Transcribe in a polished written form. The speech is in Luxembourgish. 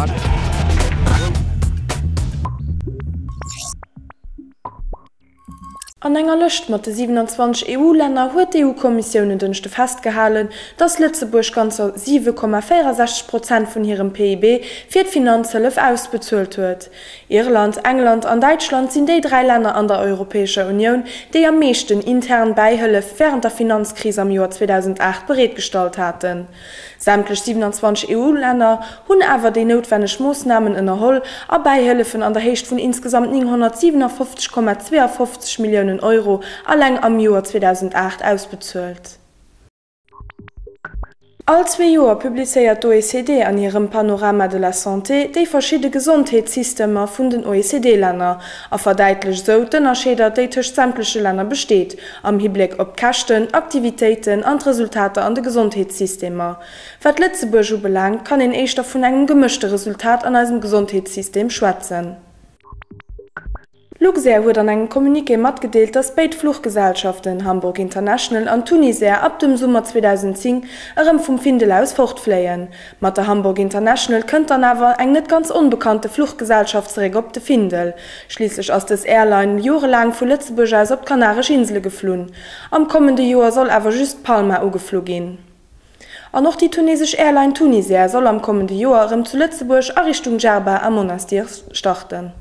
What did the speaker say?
An enger Lëcht mat de 27 EU-Länner huet d'EU-Kommissionen dënchte festgehalen, dats Lützeburg ganzer 7,64% vun hirem PIB fir d'Finanzhëlf ausbezuelt huet. Irland, England an Deutschland sinn déi 3 Länner an der Europäescher Union, déi am meeschten intern Beihëllef während der Finanzkrise am Joar 2008 bereetstalt hatten. Sämtlech 27 EU-Länner hunn awer déi notwenneg Moosnamen ënnerholl a Beihëllefen an der Heecht vun insgesamt 957,52 Millionen Euro allein am Joar 2008 ausbezahlt. All 2 Joer publizeiert d'OECD an ihrem Panorama de la Santé déi verschiedene Gesundheitssystemer vun den OECD-Länner a verdeitlich so den Unterschieder déi tëcht sämtliche Länder besteht, am Hinblick op Kachten, Aktivitäten an Resultate an de Gesundheitssystemer. Wat Lützeburg belangt, kann en eischter vun engem gemischte Resultat an eisem Gesundheitssystem schwätzen. Luxair huet an engem Kommuniqué matgedeelt, dass beid Fluggesellschaften Hamburg International an Tunisair ab dem Sommer 2010 vum Findel aus fortfléien. Mat der Hamburg International kënnt dann awer eng net ganz unbekannte Fluggesellschaftsreg op de Findel. Schliesslich ass des Airline jorelang vu Lützeburg aus op Kanarisch Insel geflohen. Am kommende Joer soll awer just Palma ugeflo gin. An noch die tunesisch Airline Tunisair soll am kommende Joer zu Lützeburg a Richtung Djerba am Monastir starten.